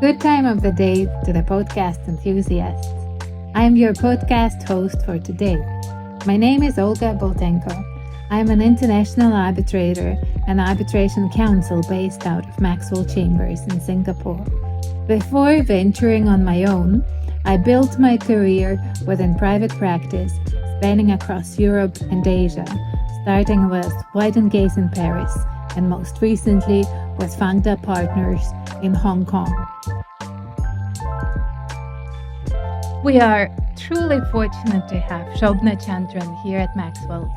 Good time of the day to the podcast enthusiasts. I am your podcast host for today. My name is Olga Boltenko. I am an international arbitrator and arbitration counsel based out of Maxwell Chambers in Singapore. Before venturing on my own, I built my career within private practice, spanning across Europe and Asia, starting with White & Case in Paris, and most recently with Fangda Partners in Hong Kong. We are truly fortunate to have Shobna Chandran here at Maxwell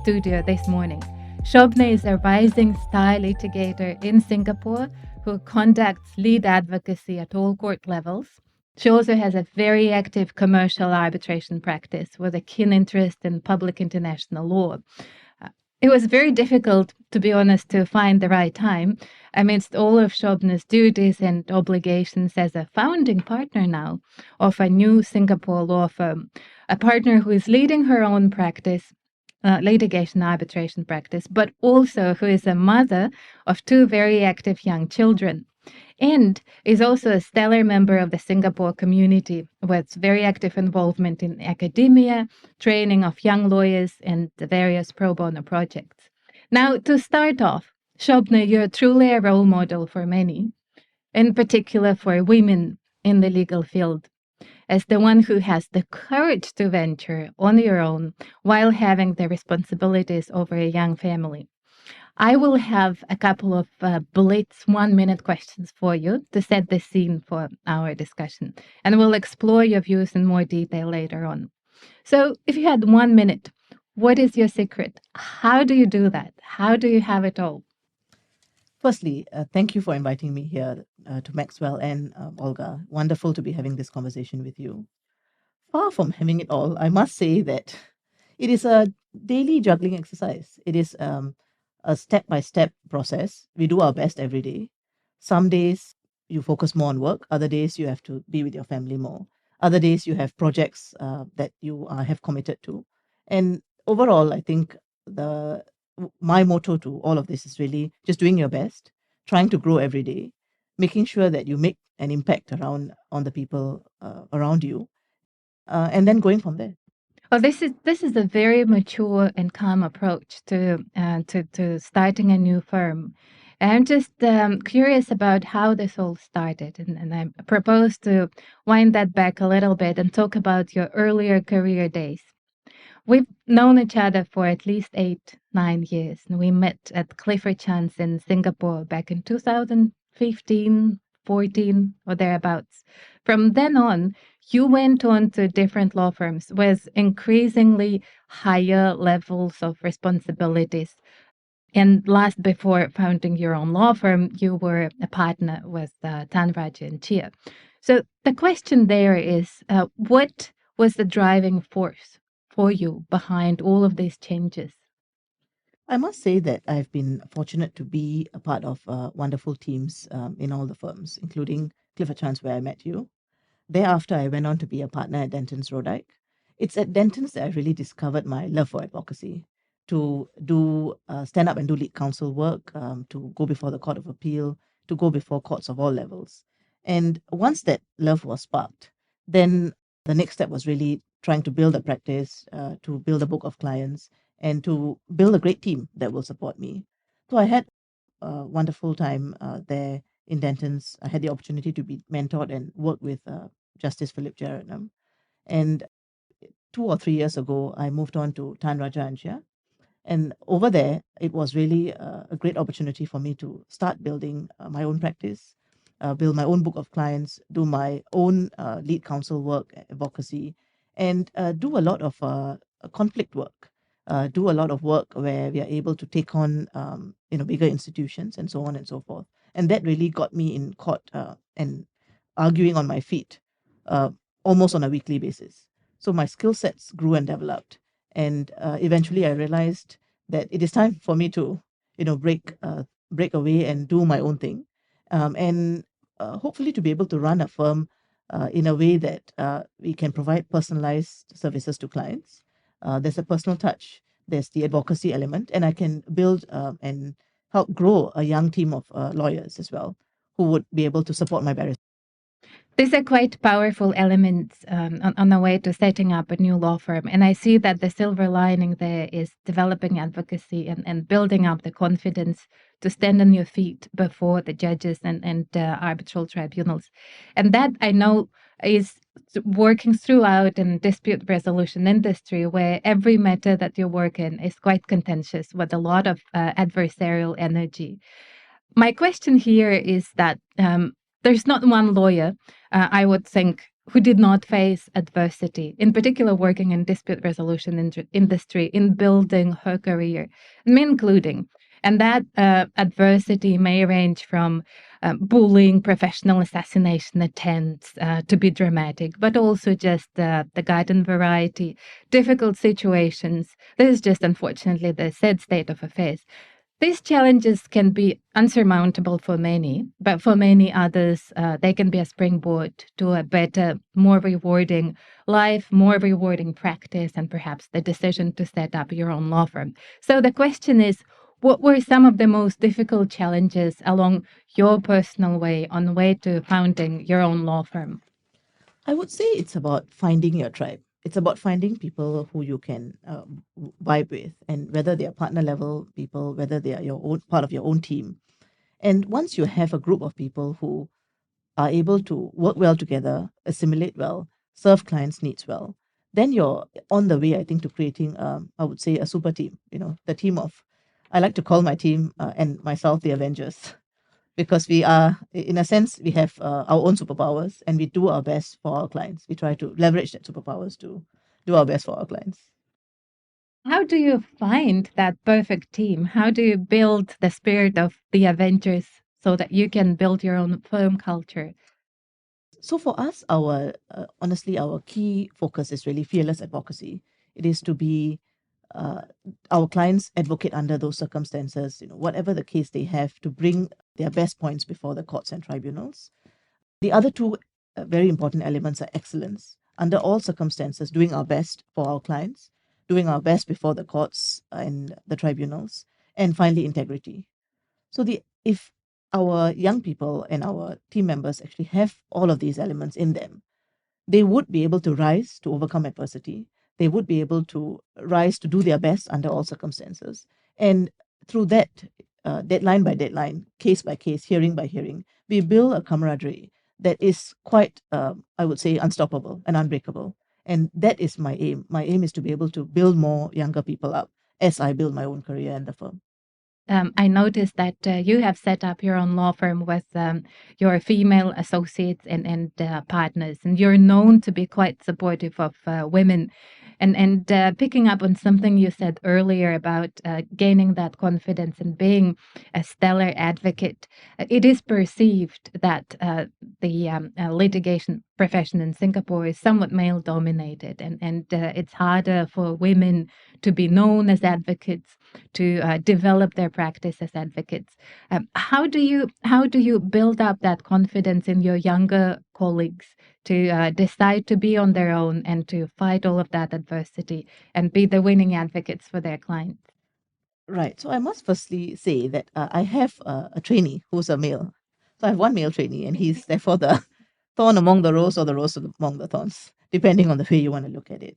studio this morning. Shobna is a rising style litigator in Singapore who conducts lead advocacy at all court levels. She also has a very active commercial arbitration practice with a keen interest in public international law. It was very difficult, to be honest, to find the right time amidst all of Shobna's duties and obligations as a founding partner now of a new Singapore law firm, a partner who is leading her own practice, litigation arbitration practice, but also who is a mother of two very active young children, and is also a stellar member of the Singapore community with very active involvement in academia, training of young lawyers, and the various pro bono projects. Now, to start off, Shobna, you're truly a role model for many, in particular for women in the legal field, as the one who has the courage to venture on your own while having the responsibilities over a young family. I will have a couple of blitz 1-minute questions for you to set the scene for our discussion, and we'll explore your views in more detail later on. So if you had 1 minute, what is your secret? How do you do that? How do you have it all? Firstly, thank you for inviting me here to Maxwell and Olga. Wonderful to be having this conversation with you. Far from having it all, I must say that it is a daily juggling exercise. It is a step-by-step process. We do our best every day. Some days you focus more on work. Other days you have to be with your family more. Other days you have projects that you have committed to. And overall, I think my motto to all of this is really just doing your best, trying to grow every day, making sure that you make an impact on the people around you, and then going from there. Well, this is a very mature and calm approach to starting a new firm. I'm just curious about how this all started, and I propose to wind that back a little bit and talk about your earlier career days. We've known each other for at least 8-9 years, and we met at Clifford Chance in Singapore back in 2015, 14, or thereabouts. From then on, you went on to different law firms with increasingly higher levels of responsibilities. And last, before founding your own law firm, you were a partner with Tan Raja and Chia. So the question there is, what was the driving force for you behind all of these changes? I must say that I've been fortunate to be a part of wonderful teams in all the firms, including Clifford Chance, where I met you. Thereafter, I went on to be a partner at Denton's Rodike. It's at Denton's that I really discovered my love for advocacy, to do stand up and do lead counsel work, to go before the Court of Appeal, to go before courts of all levels. And once that love was sparked, then the next step was really trying to build a practice, to build a book of clients, and to build a great team that will support me. So I had a wonderful time there in Denton's. I had the opportunity to be mentored and work with Justice Philip Jeranam. And 2 or 3 years ago, I moved on to Tan Raja and Chia. And over there, it was really a great opportunity for me to start building my own practice, build my own book of clients, do my own lead counsel work, advocacy, and do a lot of conflict work, do a lot of work where we are able to take on bigger institutions and so on and so forth. And that really got me in court and arguing on my feet almost on a weekly basis. So my skill sets grew and developed. And eventually I realized that it is time for me to, break away and do my own thing. And hopefully to be able to run a firm in a way that we can provide personalized services to clients. There's a personal touch. There's the advocacy element. And I can build and help grow a young team of lawyers as well, who would be able to support my barrister. These are quite powerful elements on the way to setting up a new law firm. And I see that the silver lining there is developing advocacy and building up the confidence to stand on your feet before the judges and arbitral tribunals. And that I know is working throughout in dispute resolution industry where every matter that you work in is quite contentious with a lot of adversarial energy. My question here is that there's not one lawyer, I would think, who did not face adversity, in particular working in dispute resolution industry in building her career, me including. And that adversity may range from bullying, professional assassination attempts, to be dramatic, but also just the garden variety, difficult situations. This is just unfortunately the sad state of affairs. These challenges can be unsurmountable for many, but for many others, they can be a springboard to a better, more rewarding life, more rewarding practice, and perhaps the decision to set up your own law firm. So the question is, what were some of the most difficult challenges along your personal way on the way to founding your own law firm? I would say it's about finding your tribe. It's about finding people who you can vibe with, and whether they are partner level people, whether they are your own part of your own team. And once you have a group of people who are able to work well together, assimilate well, serve clients' needs well, then you're on the way, I think, to creating, I would say, a super team. The team of, I like to call my team and myself the Avengers, because we are, in a sense, we have our own superpowers and we do our best for our clients. We try to leverage that superpowers to do our best for our clients. How do you find that perfect team? How do you build the spirit of the Avengers so that you can build your own firm culture? So for us, our honestly, our key focus is really fearless advocacy. It is to be uh, our clients advocate under those circumstances, whatever the case they have, to bring their best points before the courts and tribunals. The other two very important elements are excellence. Under all circumstances, doing our best for our clients, doing our best before the courts and the tribunals, and finally, integrity. So if our young people and our team members actually have all of these elements in them, they would be able to rise to overcome adversity. They would be able to rise to do their best under all circumstances. And through that, deadline by deadline, case by case, hearing by hearing, we build a camaraderie that is quite, I would say, unstoppable and unbreakable. And that is my aim. My aim is to be able to build more younger people up as I build my own career in the firm. I noticed that you have set up your own law firm with your female associates and partners, and you're known to be quite supportive of women. And picking up on something you said earlier about gaining that confidence and being a stellar advocate, it is perceived that the litigation profession in Singapore is somewhat male dominated, and it's harder for women to be known as advocates, to develop their practice as advocates. How do you build up that confidence in your younger colleagues to decide to be on their own and to fight all of that adversity and be the winning advocates for their clients? Right. So I must firstly say that I have a trainee who's a male. So I have one male trainee, and he's therefore the thorn among the rose or the rose among the thorns, depending on the way you want to look at it.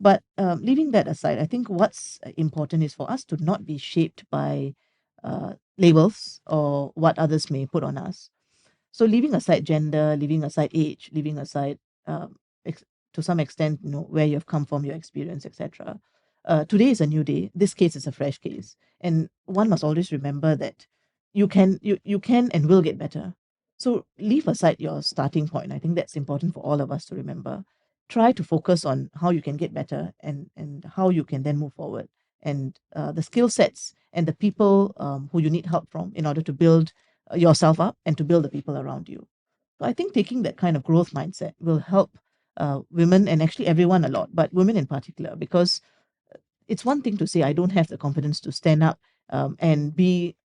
But leaving that aside, I think what's important is for us to not be shaped by labels or what others may put on us. So leaving aside gender, leaving aside age, leaving aside ex- to some extent, where you've come from, your experience, etc. Today is a new day. This case is a fresh case, and one must always remember that you can and will get better. So leave aside your starting point. I think that's important for all of us to remember. Try to focus on how you can get better, and how you can then move forward, and the skill sets and the people who you need help from in order to build yourself up and to build the people around you. So I think taking that kind of growth mindset will help women, and actually everyone a lot, but women in particular, because it's one thing to say I don't have the confidence to stand up and be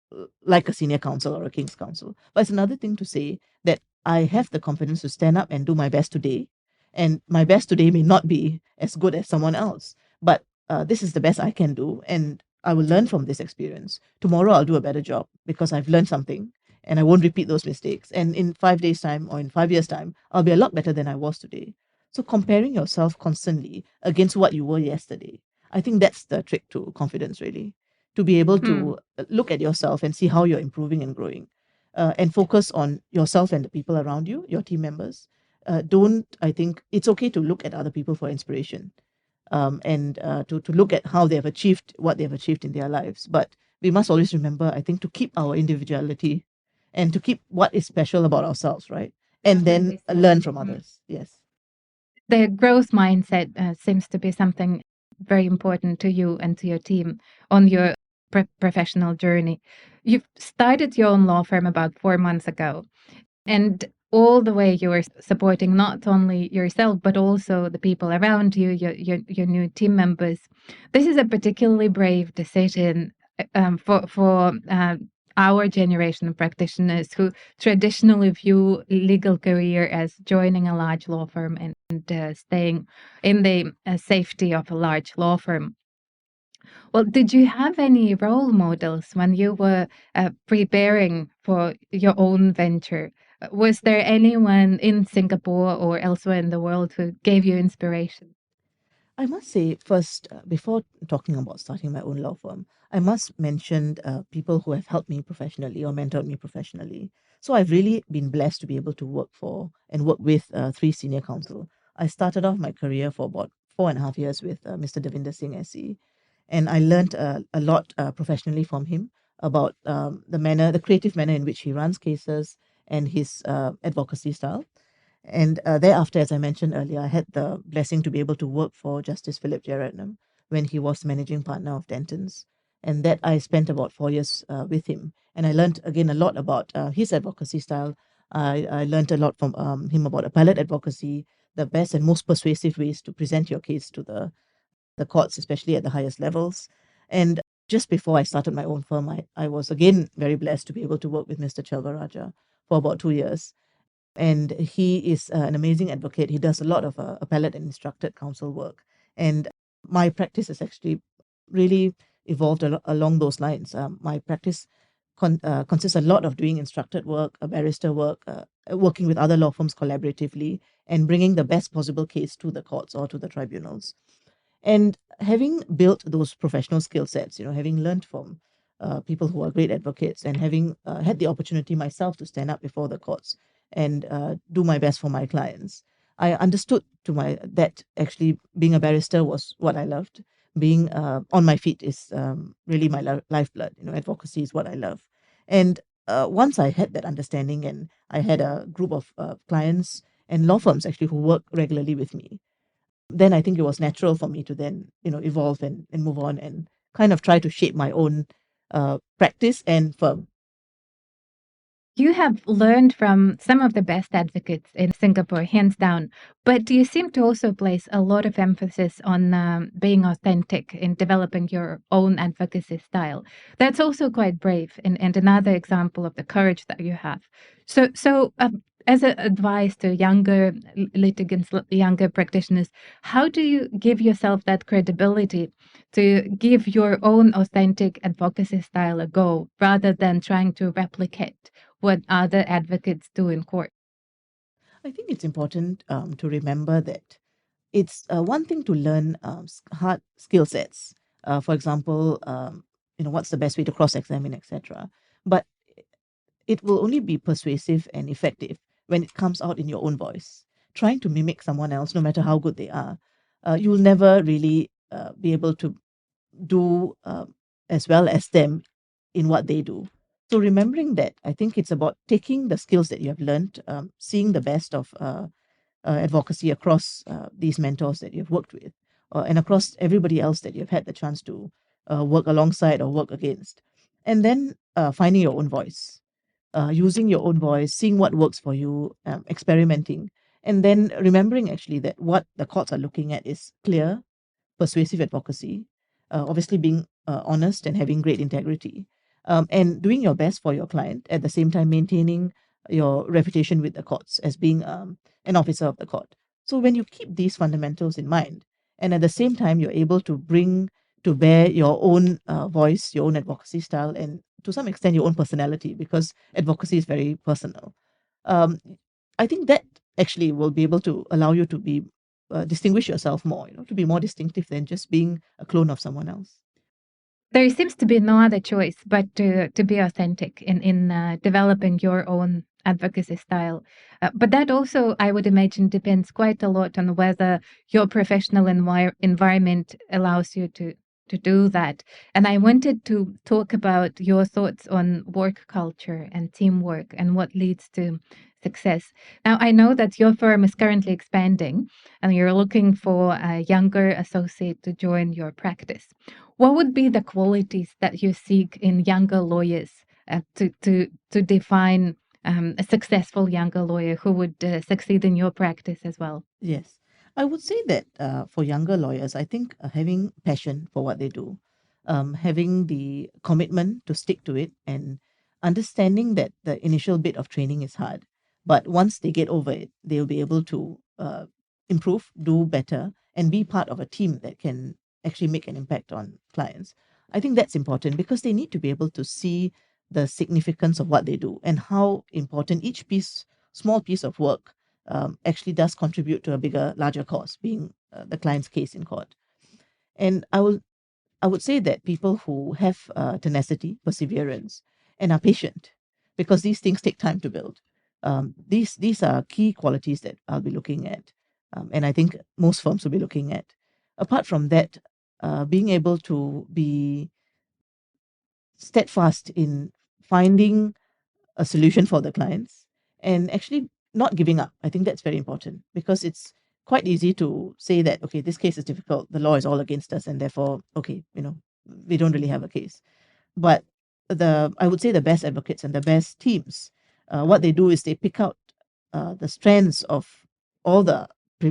like a senior counsel or a king's counsel, but it's another thing to say that I have the confidence to stand up and do my best today, and my best today may not be as good as someone else, but this is the best I can do, and I will learn from this experience. Tomorrow I'll do a better job because I've learned something, and I won't repeat those mistakes. And in 5 days' time or in 5 years' time, I'll be a lot better than I was today. So comparing yourself constantly against what you were yesterday, I think that's the trick to confidence, really, to be able Hmm. to look at yourself and see how you're improving and growing, and focus on yourself and the people around you, your team members. Don't I think it's okay to look at other people for inspiration, and to look at how they have achieved what they have achieved in their lives. But we must always remember, I think, to keep our individuality and to keep what is special about ourselves, right? And then learn from others. Yes. The growth mindset seems to be something very important to you and to your team on your professional journey. You've started your own law firm about 4 months ago, and all the way you were supporting not only yourself but also the people around you, your new team members. This is a particularly brave decision for our generation of practitioners who traditionally view legal career as joining a large law firm and staying in the safety of a large law firm. Well, did you have any role models when you were preparing for your own venture? Was there anyone in Singapore or elsewhere in the world who gave you inspiration? I must say first, before talking about starting my own law firm, I must mention people who have helped me professionally or mentored me professionally. So I've really been blessed to be able to work for and work with three senior counsel. I started off my career for about 4.5 years with Mr. Devinder Singh SE, and I learned a lot professionally from him about the creative manner in which he runs cases and his advocacy style. And thereafter, as I mentioned earlier, I had the blessing to be able to work for Justice Philip Jeratnam when he was managing partner of Denton's. And that I spent about 4 years with him. And I learned again a lot about his advocacy style. I learned a lot from him about appellate advocacy, the best and most persuasive ways to present your case to the courts, especially at the highest levels. And just before I started my own firm, I was again very blessed to be able to work with Mr. Chelvaraja for about 2 years, and he is an amazing advocate. He does a lot of appellate and instructed counsel work, and my practice has actually really evolved along those lines. My practice consists a lot of doing instructed work, barrister work, working with other law firms collaboratively, and bringing the best possible case to the courts or to the tribunals. And having built those professional skill sets, having learned from people who are great advocates, and having had the opportunity myself to stand up before the courts and do my best for my clients, I understood that actually being a barrister was what I loved. Being on my feet is really my lifeblood. Advocacy is what I love. And once I had that understanding, and I had a group of clients and law firms actually who work regularly with me, then I think it was natural for me to then, evolve and move on and kind of try to shape my own practice and firm. You have learned from some of the best advocates in Singapore, hands down, but you seem to also place a lot of emphasis on being authentic in developing your own advocacy style. That's also quite brave, and another example of the courage that you have. So, as an advice to younger litigants, younger practitioners, how do you give yourself that credibility to give your own authentic advocacy style a go rather than trying to replicate what other advocates do in court? I think it's important to remember that it's one thing to learn hard skill sets. For example, what's the best way to cross-examine, etc. But it will only be persuasive and effective when it comes out in your own voice. Trying to mimic someone else, no matter how good they are, you will never really be able to do as well as them in what they do. So remembering that, I think it's about taking the skills that you have learned, seeing the best of advocacy across these mentors that you've worked with, and across everybody else that you've had the chance to work alongside or work against, and then finding your own voice, using your own voice, seeing what works for you, experimenting, and then remembering actually that what the courts are looking at is clear, persuasive advocacy, obviously being honest and having great integrity, and doing your best for your client at the same time maintaining your reputation with the courts as being an officer of the court. So when you keep these fundamentals in mind, and at the same time you're able to bring to bear your own voice, your own advocacy style, and to some extent your own personality, because advocacy is very personal. Um, I think that actually will be able to allow you to be distinguish yourself more, to be more distinctive than just being a clone of someone else. There seems to be no other choice but to be authentic in developing your own advocacy style. But that also, I would imagine, depends quite a lot on whether your professional environment allows you to do that. And I wanted to talk about your thoughts on work culture and teamwork and what leads to success. Now, I know that your firm is currently expanding and you're looking for a younger associate to join your practice. What would be the qualities that you seek in younger lawyers to define a successful younger lawyer who would succeed in your practice as well? Yes. I would say that for younger lawyers, I think having passion for what they do, having the commitment to stick to it, and understanding that the initial bit of training is hard, but once they get over it, they'll be able to improve, do better, and be part of a team that can actually make an impact on clients. I think that's important because they need to be able to see the significance of what they do and how important each small piece of work actually does contribute to a bigger, larger cause, being the client's case in court. And I would say that people who have tenacity, perseverance, and are patient, because these things take time to build. These are key qualities that I'll be looking at, and I think most firms will be looking at. Apart from that, being able to be steadfast in finding a solution for the clients and actually not giving up. I think that's very important because it's quite easy to say that, okay, this case is difficult, the law is all against us, and therefore, okay, we don't really have a case. But I would say the best advocates and the best teams, what they do is they pick out the strands of all the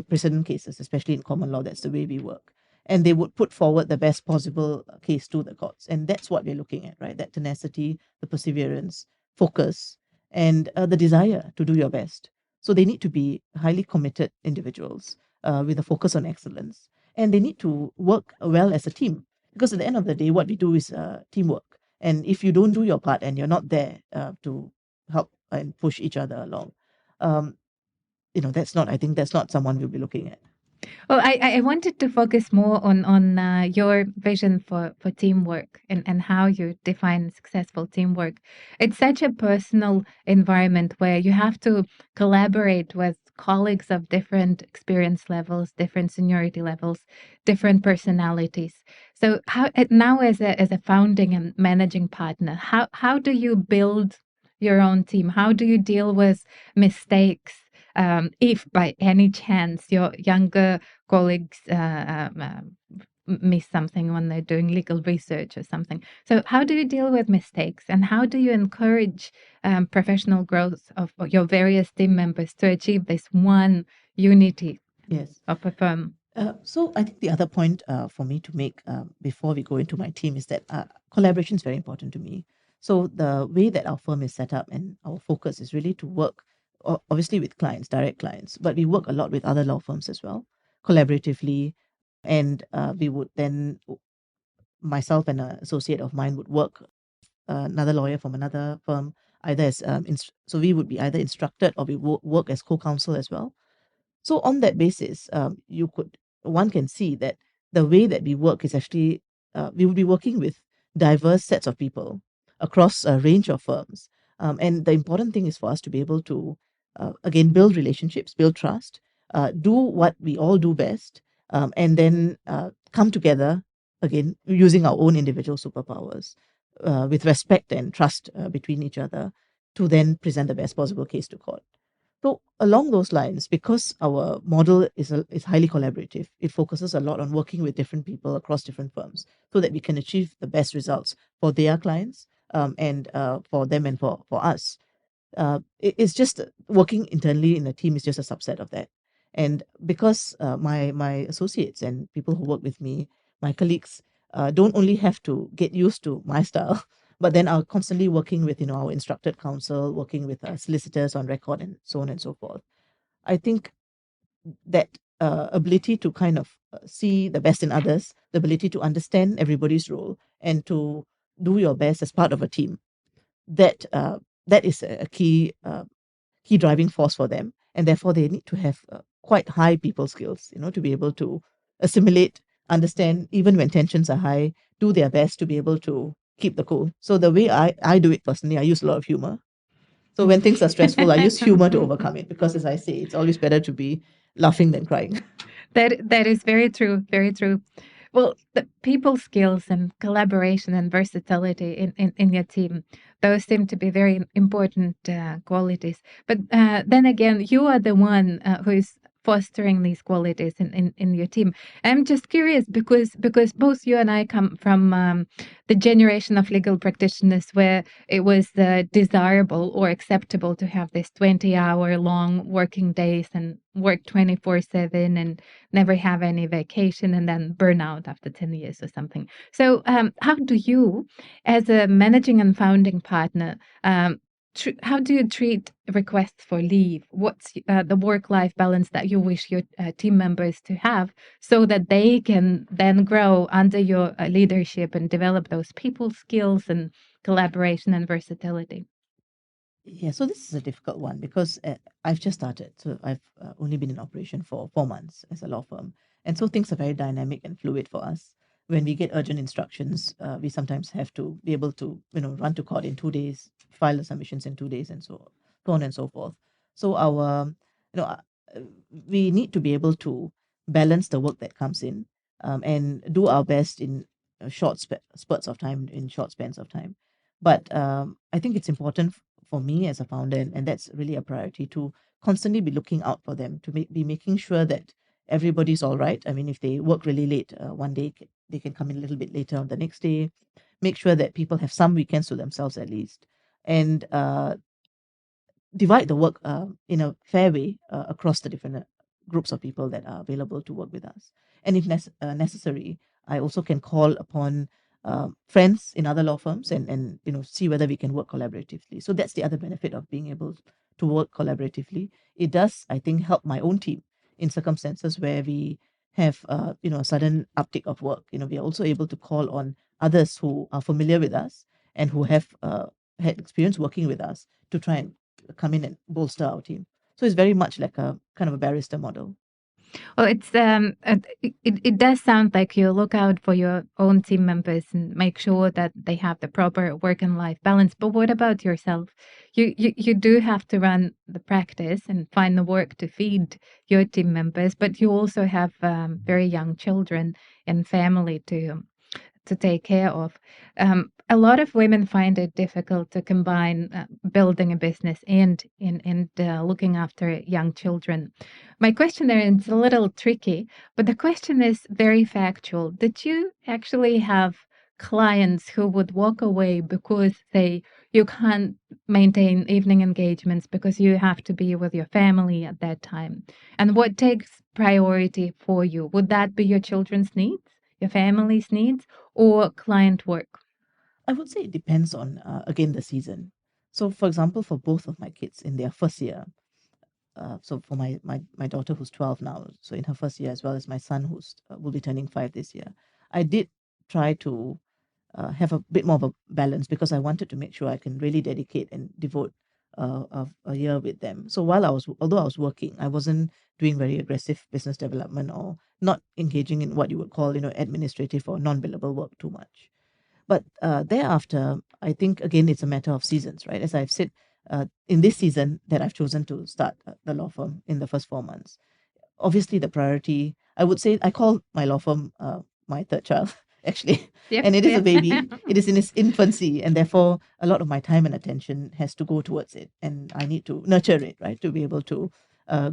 precedent cases, especially in common law. That's the way we work. And they would put forward the best possible case to the courts. And that's what we're looking at, right? That tenacity, the perseverance, focus, and the desire to do your best. So they need to be highly committed individuals with a focus on excellence. And they need to work well as a team, because at the end of the day, what we do is teamwork. And if you don't do your part and you're not there to help and push each other along, um, that's not. I think that's not someone we'll be looking at. Well, I wanted to focus more on your vision for teamwork and how you define successful teamwork. It's such a personal environment where you have to collaborate with colleagues of different experience levels, different seniority levels, different personalities. So how now as a founding and managing partner, how do you build your own team? How do you deal with mistakes? If by any chance your younger colleagues miss something when they're doing legal research or something. So, how do you deal with mistakes and how do you encourage professional growth of your various team members to achieve this one unity Yes. of a firm? So I think the other point for me to make before we go into my team is that collaboration is very important to me. So the way that our firm is set up and our focus is really to work, obviously with clients, direct clients, but we work a lot with other law firms as well, collaboratively. And we would then, myself and an associate of mine would work another lawyer from another firm, either as so we would be either instructed or we work as co-counsel as well. So on that basis, one can see that the way that we work is actually we will be working with diverse sets of people across a range of firms, and the important thing is for us to be able to again build relationships, build trust, do what we all do best, and then come together again using our own individual superpowers with respect and trust between each other to then present the best possible case to court. So along those lines, because our model is highly collaborative, it focuses a lot on working with different people across different firms so that we can achieve the best results for their clients, and for them and for us. It's just working internally in a team is just a subset of that. And because my associates and people who work with me, my colleagues, don't only have to get used to my style, but then are constantly working with our instructed counsel, working with solicitors on record, and so on and so forth. I think that ability to kind of see the best in others, the ability to understand everybody's role, and to do your best as part of a team, that is a key driving force for them, and therefore they need to have quite high people skills, to be able to assimilate, understand, even when tensions are high, do their best to be able to keep the cool. So the way I do it personally, I use a lot of humor. So when things are stressful, I use humor to overcome it, because as I say, it's always better to be laughing than crying. That is very true, very true. Well, the people skills and collaboration and versatility in your team, those seem to be very important qualities. But then again, you are the one who is fostering these qualities in your team. I'm just curious because both you and I come from the generation of legal practitioners where it was desirable or acceptable to have this 20-hour long working days and work 24/7 and never have any vacation and then burn out after 10 years or something. So, how do you, as a managing and founding partner, how do you treat requests for leave? What's the work-life balance that you wish your team members to have so that they can then grow under your leadership and develop those people skills and collaboration and versatility? Yeah, so this is a difficult one because I've just started. So I've only been in operation for 4 months as a law firm. And so things are very dynamic and fluid for us. When we get urgent instructions, we sometimes have to be able to, run to court in 2 days, file the submissions in 2 days, and so on and so forth. So you know, uh, we need to be able to balance the work that comes in, and do our best in short spurts of time, in short spans of time. But I think it's important for me as a founder, and that's really a priority, to constantly be looking out for them, to be making sure that everybody's all right. I mean, if they work really late one day, they can come in a little bit later on the next day. Make sure that people have some weekends to themselves at least, and divide the work in a fair way across the different groups of people that are available to work with us. And if necessary, I also can call upon friends in other law firms, and see whether we can work collaboratively. So that's the other benefit of being able to work collaboratively. It does, I think, help my own team in circumstances where we have a sudden uptick of work. We are also able to call on others who are familiar with us and who have had experience working with us to try and come in and bolster our team. So it's very much like a kind of a barrister model. Well, it does sound like you look out for your own team members and make sure that they have the proper work and life balance. But what about yourself? You do have to run the practice and find the work to feed your team members, but you also have very young children and family to take care of. A lot of women find it difficult to combine building a business and looking after young children. My question there is a little tricky, but the question is very factual. Did you actually have clients who would walk away because you can't maintain evening engagements because you have to be with your family at that time? And what takes priority for you? Would that be your children's needs, your family's needs, or client work? I would say it depends on, again, the season. So, for example, for both of my kids in their first year, so for my daughter who's 12 now, so in her first year, as well as my son who's will be turning 5 this year, I did try to have a bit more of a balance, because I wanted to make sure I can really dedicate and devote a year with them. So although I was working, I wasn't doing very aggressive business development, or not engaging in what you would call, administrative or non-billable work too much. But thereafter, I think, again, it's a matter of seasons, right? As I've said, in this season that I've chosen to start the law firm in the first 4 months, obviously the priority, I would say, I call my law firm my third child, actually. Yep, And it is a yeah. baby. It is in its infancy, and therefore a lot of my time and attention has to go towards it, and I need to nurture it, right, to be able to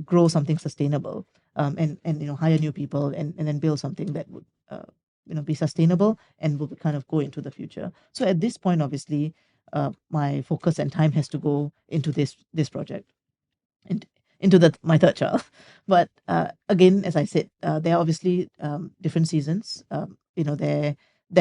grow something sustainable, and hire new people, and then build something that would be sustainable and will kind of go into the future. So at this point, obviously, my focus and time has to go into this project, and into my third child. But again, as I said, there are obviously different seasons. There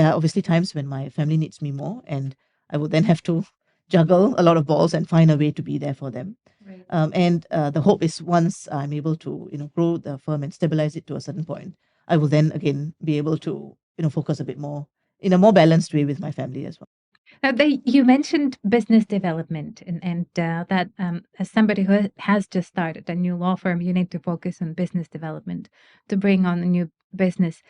are obviously times when my family needs me more, and I will then have to juggle a lot of balls and find a way to be there for them. Right. And the hope is, once I'm able to grow the firm and stabilize it to a certain point, I will then again be able to focus a bit more in a more balanced way with my family as well. Now, you mentioned business development, and that as somebody who has just started a new law firm, you need to focus on business development to bring on a new business.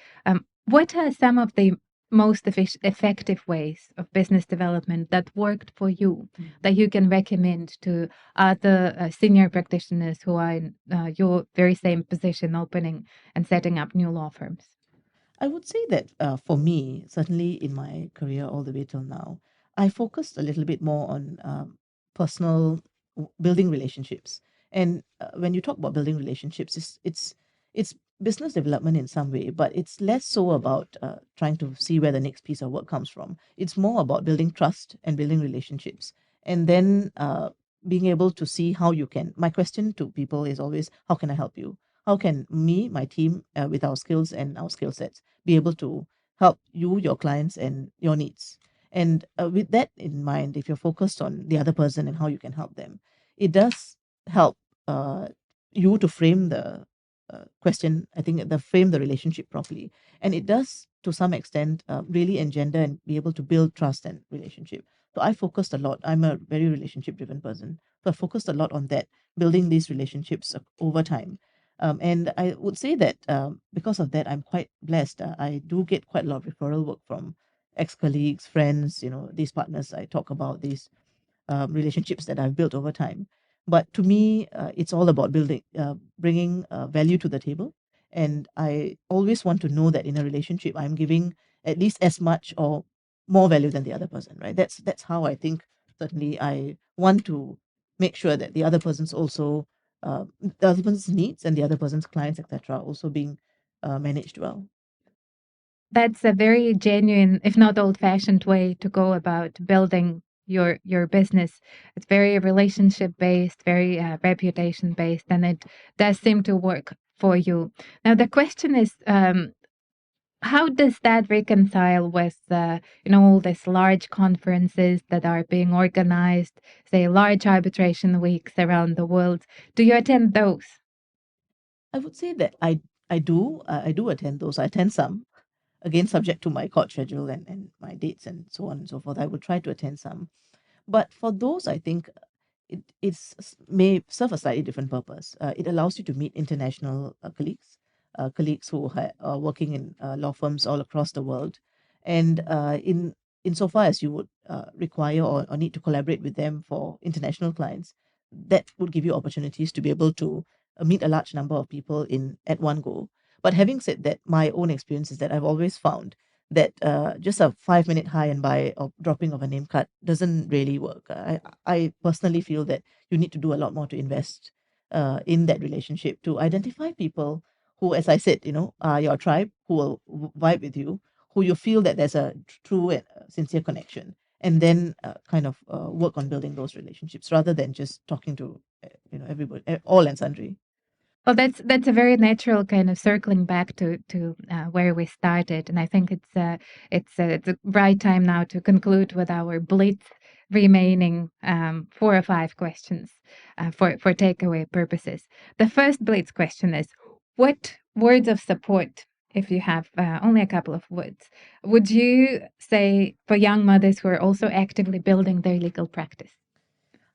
What are some of the most effective ways of business development that worked for you that you can recommend to other senior practitioners who are in your very same position, opening and setting up new law firms? I would say that for me, certainly in my career all the way till now, I focused a little bit more on personal building relationships. And when you talk about building relationships, it's business development in some way, but it's less so about trying to see where the next piece of work comes from. It's more about building trust and building relationships, and then being able to see how you can. My question to people is always, how can I help you? How can me, my team, with our skills and our skill sets, be able to help you, your clients, and your needs? And with that in mind, if you're focused on the other person and how you can help them, it does help uh, you to frame the question. I think the frame the relationship properly, and it does to some extent really engender and be able to build trust and relationship. So I focused a lot. I'm a very relationship driven person, so I focused a lot on that, building these relationships over time. And I would say that because of that, I'm quite blessed. I do get quite a lot of referral work from ex-colleagues, friends, these partners I talk about, these relationships that I've built over time. But to me, it's all about bringing value to the table. And I always want to know that in a relationship, I'm giving at least as much or more value than the other person, right? That's how I think. Certainly, I want to make sure that the other person's needs and the other person's clients, etc., are also being managed well. That's a very genuine, if not old-fashioned way to go about building your business. It's very relationship based, very reputation based, and it does seem to work for you. Now the question is, how does that reconcile with all these large conferences that are being organized, say large arbitration weeks around the world? Do you attend those? I would say that I do attend those. I attend some, again subject to my court schedule and my dates and so on and so forth. I would try to attend some, but for those, I think may serve a slightly different purpose. It allows you to meet international colleagues who are working in law firms all across the world, and in insofar as you would require or need to collaborate with them for international clients, that would give you opportunities to be able to meet a large number of people in at one go. But having said that, my own experience is that I've always found that just a 5 minute high and by or dropping of a name card doesn't really work. I personally feel that you need to do a lot more to invest in that relationship, to identify people who, as I said, are your tribe, who will vibe with you, who you feel that there's a true and sincere connection, and then kind of work on building those relationships rather than just talking to everybody, all and sundry. Well, that's a very natural kind of circling back to where we started, and I think it's the right time now to conclude with our blitz remaining 4 or 5 questions for takeaway purposes. The first blitz question is: what words of support, if you have only a couple of words, would you say for young mothers who are also actively building their legal practice?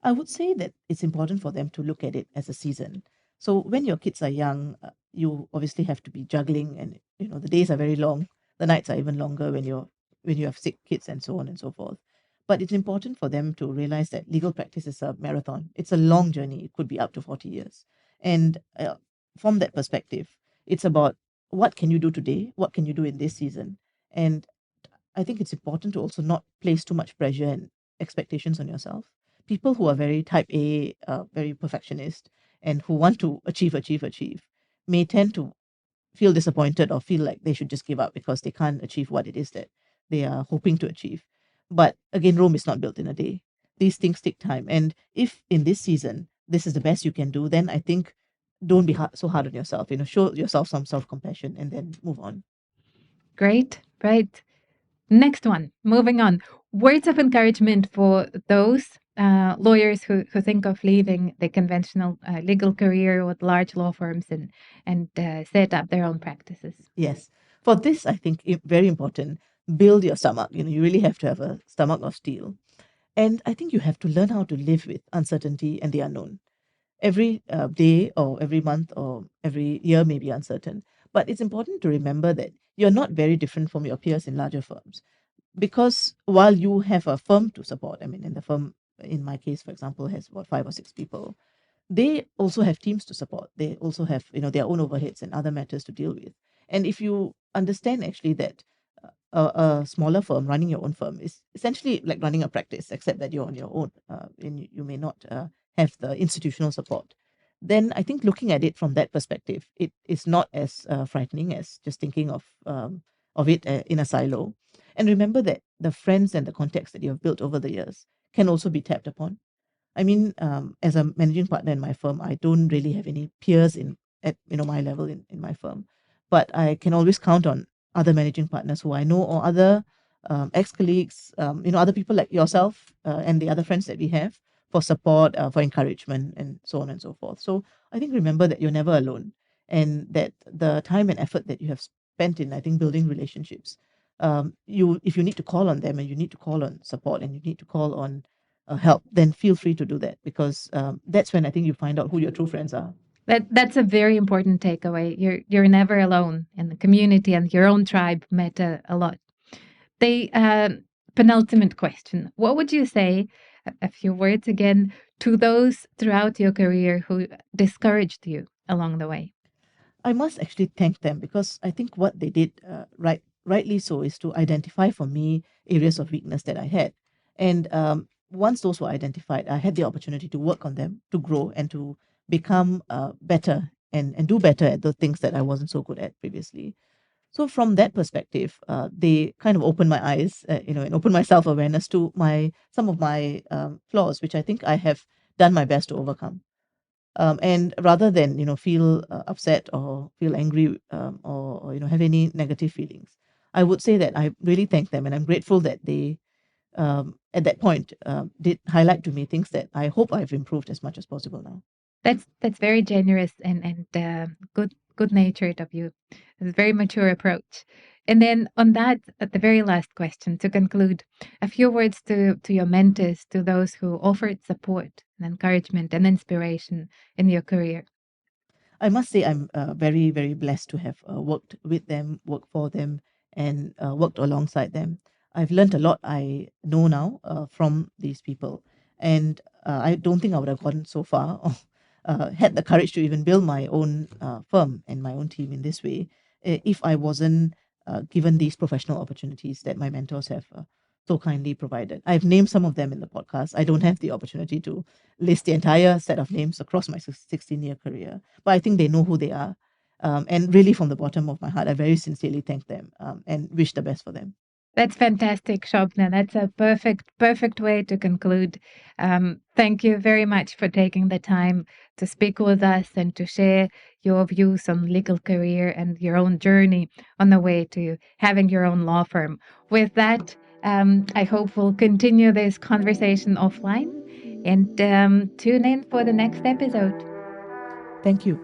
I would say that it's important for them to look at it as a season. So when your kids are young, you obviously have to be juggling, and the days are very long. The nights are even longer when you have sick kids and so on and so forth. But it's important for them to realize that legal practice is a marathon. It's a long journey. It could be up to 40 years. And from that perspective, it's about what can you do today? What can you do in this season? And I think it's important to also not place too much pressure and expectations on yourself. People who are very type A, very perfectionist, and who want to achieve, achieve, achieve, may tend to feel disappointed or feel like they should just give up because they can't achieve what it is that they are hoping to achieve. But again, Rome is not built in a day. These things take time. And if in this season, this is the best you can do, then I think don't be so hard on yourself. Show yourself some self compassion and then move on. Great, right. Next one, moving on. Words of encouragement for those lawyers who think of leaving the conventional legal career with large law firms and set up their own practices. Yes. For this, I think very important build your stomach. You really have to have a stomach of steel. And I think you have to learn how to live with uncertainty and the unknown. Every day or every month or every year may be uncertain. But it's important to remember that you're not very different from your peers in larger firms, because while you have a firm to support, I mean, in the firm, in my case, for example, has about 5 or 6 people, they also have teams to support. They also have, their own overheads and other matters to deal with. And if you understand actually that a smaller firm, running your own firm, is essentially like running a practice, except that you're on your own, and you may not have the institutional support. Then I think looking at it from that perspective, it is not as frightening as just thinking of it in a silo. And remember that the friends and the contacts that you have built over the years can also be tapped upon. I mean, as a managing partner in my firm, I don't really have any peers at my level in my firm, but I can always count on other managing partners who I know, or other ex-colleagues, other people like yourself, and the other friends that we have, for support, for encouragement, and so on and so forth. So I think remember that you're never alone, and that the time and effort that you have spent in, I think, building relationships, if you need to call on them, and you need to call on support, and you need to call on help, then feel free to do that, because that's when I think you find out who your true friends are. That's a very important takeaway. You're never alone, and the community and your own tribe matter a lot. The penultimate question: what would you say, a few words again, to those throughout your career who discouraged you along the way? I must actually thank them, because I think what they did rightly so, is to identify for me areas of weakness that I had. And once those were identified, I had the opportunity to work on them, to grow, and to become better, and do better at the things that I wasn't so good at previously. So from that perspective, they kind of opened my eyes, and opened my self awareness to my some of my flaws, which I think I have done my best to overcome. And rather than feel upset, or feel angry, or have any negative feelings, I would say that I really thank them, and I'm grateful that they, at that point, did highlight to me things that I hope I've improved as much as possible now. That's very generous and good natured of you. It's a very mature approach. And then on that, at the very last question, to conclude, a few words to your mentors, to those who offered support and encouragement and inspiration in your career. I must say I'm very, very blessed to have worked with them, worked for them, and worked alongside them. I've learned a lot I know now from these people. And I don't think I would have gotten so far, or had the courage to even build my own firm and my own team in this way, if I wasn't given these professional opportunities that my mentors have so kindly provided. I've named some of them in the podcast. I don't have the opportunity to list the entire set of names across my 16-year career, but I think they know who they are. And really, from the bottom of my heart, I very sincerely thank them, and wish the best for them. That's fantastic, Shobna. That's a perfect way to conclude. Thank you very much for taking the time to speak with us and to share your views on legal career and your own journey on the way to having your own law firm. With that, I hope we'll continue this conversation offline and tune in for the next episode. Thank you.